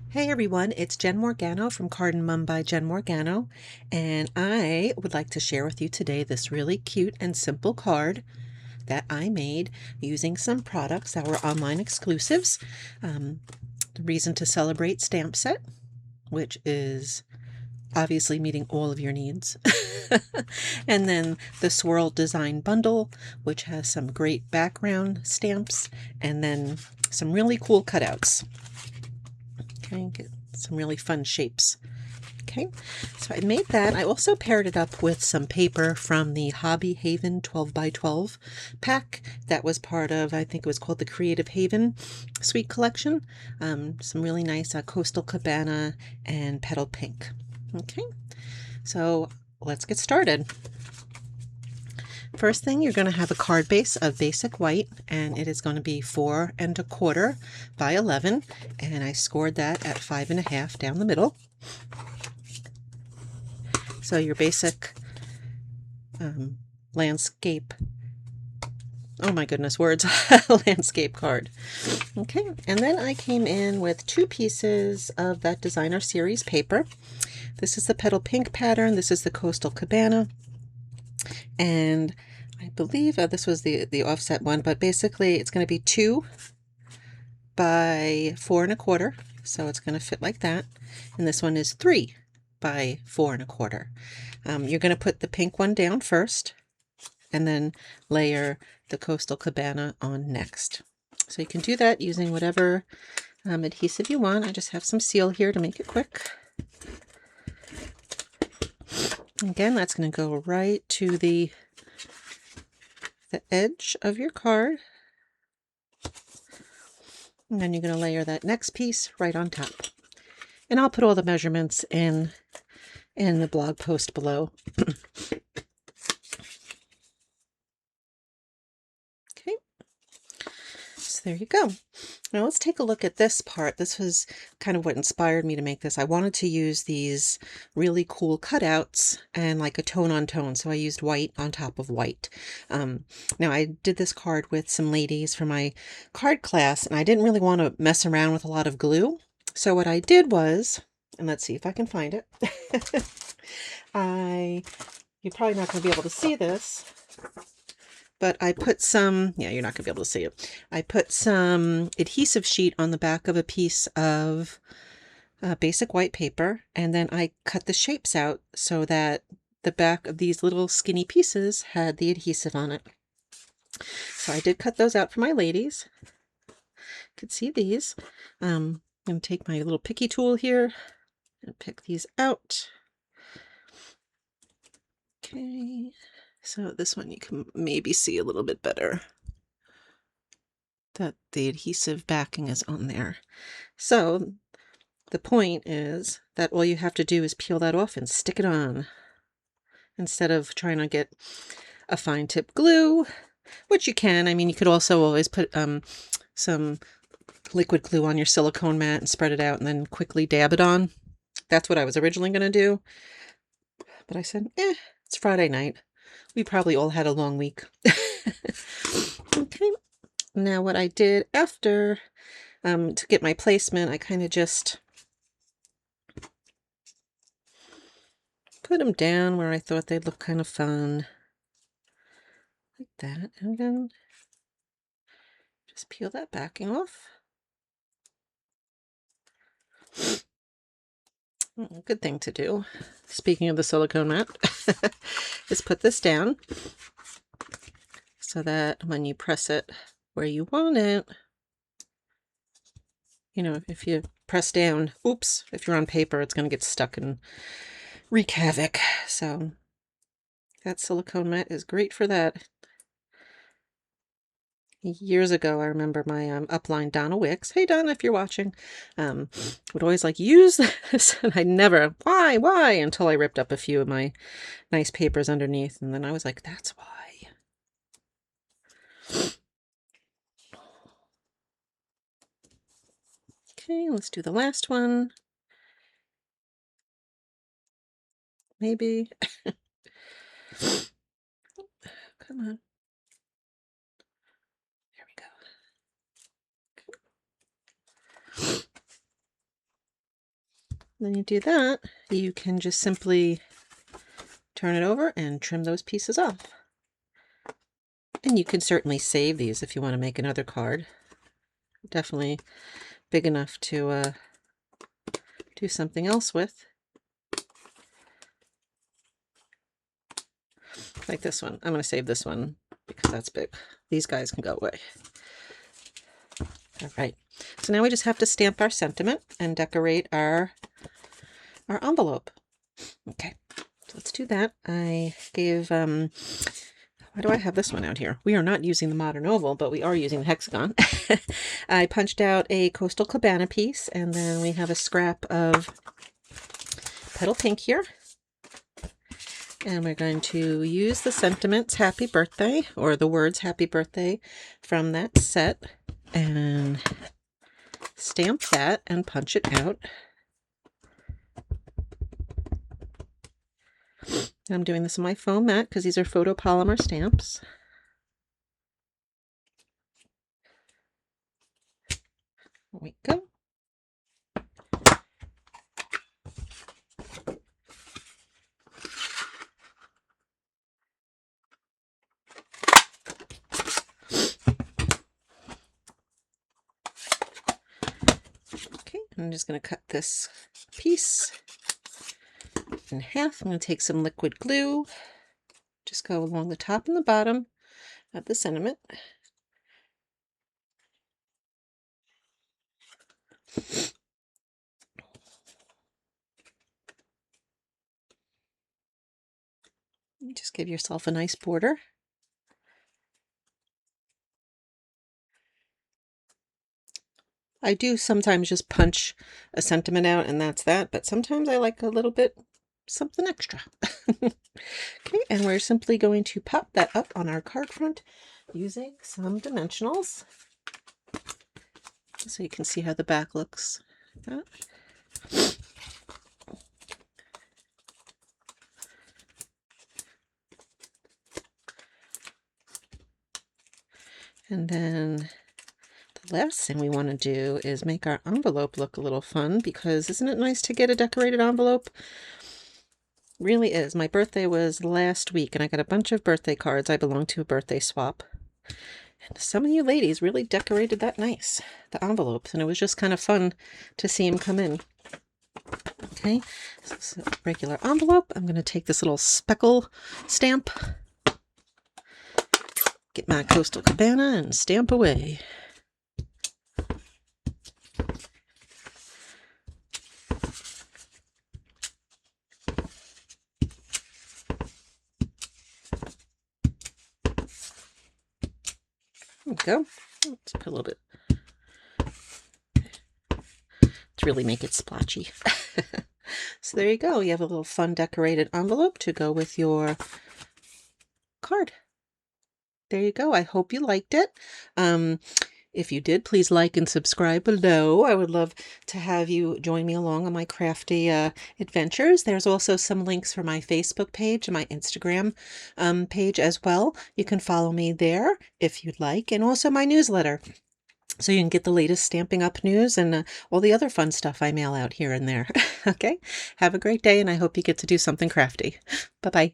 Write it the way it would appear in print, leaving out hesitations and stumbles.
Hey everyone, it's Jen Morgano from Card and Mum by Jen Morgano, and I would like to share with you today this really cute and simple card that I made using some products that were online exclusives. The Reason to Celebrate stamp set, which is obviously meeting all of your needs. And then the Swirled Design Bundle, which has some great background stamps, and then some really cool cutouts. Okay, get some really fun shapes. Okay, so I made that. I also paired it up with some paper from the Hobby Haven 12 by 12 pack that was part of, I think it was called the Creative Haven Suite Collection. Some really nice Coastal Cabana and Petal Pink. Okay, so let's get started. First thing, you're going to have a card base of basic white, and it is going to be 4 1/4 by 11, and I scored that at 5 1/2 down the middle. So your basic landscape, oh my goodness, words, landscape card. Okay, and then I came in with 2 pieces of that designer series paper. This is the Petal Pink pattern, this is the Coastal Cabana, and I believe this was the offset one, but basically it's going to be 2 by 4 1/4, so it's going to fit like that. And this one is 3 by 4 1/4. You're going to put the pink one down first, and then layer the Coastal Cabana on next. So you can do that using whatever adhesive you want. I just have some seal here to make it quick. Again, that's going to go right to the edge of your card. And then you're going to layer that next piece right on top. And I'll put all the measurements in the blog post below. Okay, so there you go. Now let's take a look at this part. This was kind of what inspired me to make this. I wanted to use these really cool cutouts and like a tone on tone, so I used white on top of white. Now I did this card with some ladies for my card class, and I didn't really want to mess around with a lot of glue. So what I did was, and let's see if I can find it. You're probably not going to be able to see this, but I put some, yeah, you're not going to be able to see it. I put some adhesive sheet on the back of a piece of basic white paper, and then I cut the shapes out so that the back of these little skinny pieces had the adhesive on it. So I did cut those out for my ladies. You could see these. I'm going to take my little picky tool here and pick these out. Okay, so this one you can maybe see a little bit better, that the adhesive backing is on there. So the point is that all you have to do is peel that off and stick it on, instead of trying to get a fine tip glue, which you can. I mean, you could also always put some liquid glue on your silicone mat and spread it out and then quickly dab it on. That's what I was originally going to do, but I said, it's Friday night. We probably all had a long week. Okay, now what I did after, to get my placement, I kind of just put them down where I thought they'd look kind of fun, like that, and then just peel that backing off. Good thing to do, speaking of the silicone mat, is put this down so that when you press it where you want it, you know, if you press down, oops, if you're on paper, it's going to get stuck and wreak havoc. So that silicone mat is great for that. Years ago, I remember my upline Donna Wicks, hey Donna, if you're watching, would always like use this, and I never, why, until I ripped up a few of my nice papers underneath, and then I was like, that's why. Okay, let's do the last one. Maybe. Come on. There we go. Then you do that, you can just simply turn it over and trim those pieces off. And you can certainly save these if you want to make another card. Definitely big enough to do something else with. Like this one. I'm going to save this one because that's big. These guys can go away. All right. So now we just have to stamp our sentiment and decorate our envelope. Okay. So let's do that. I gave, why do I have this one out here? We are not using the modern oval, but we are using the hexagon. I punched out a coastal cabana piece, and then we have a scrap of petal pink here. And we're going to use the sentiments happy birthday, or the words happy birthday from that set, and stamp that and punch it out. I'm doing this on my foam mat because these are photopolymer stamps. There we go. Okay, I'm just going to cut this piece in half. I'm going to take some liquid glue, just go along the top and the bottom of the sentiment. Just give yourself a nice border. I do sometimes just punch a sentiment out and that's that, but sometimes I like a little bit something extra. Okay, and we're simply going to pop that up on our card front using some dimensionals so you can see how the back looks. And then the last thing we want to do is make our envelope look a little fun, because isn't it nice to get a decorated envelope? Really is. My birthday was last week and I got a bunch of birthday cards. I belong to a birthday swap. And some of you ladies really decorated that nice, the envelopes, and it was just kind of fun to see them come in. Okay, so this is a regular envelope. I'm going to take this little speckle stamp, get my coastal cabana and stamp away. There we go. Let's put a little bit to really make it splotchy. So there you go. You have a little fun decorated envelope to go with your card. There you go. I hope you liked it. If you did, please like and subscribe below. I would love to have you join me along on my crafty adventures. There's also some links for my Facebook page and my Instagram page as well. You can follow me there if you'd like, and also my newsletter, so you can get the latest Stampin' Up! News and all the other fun stuff I mail out here and there. Okay? Have a great day, and I hope you get to do something crafty. Bye-bye.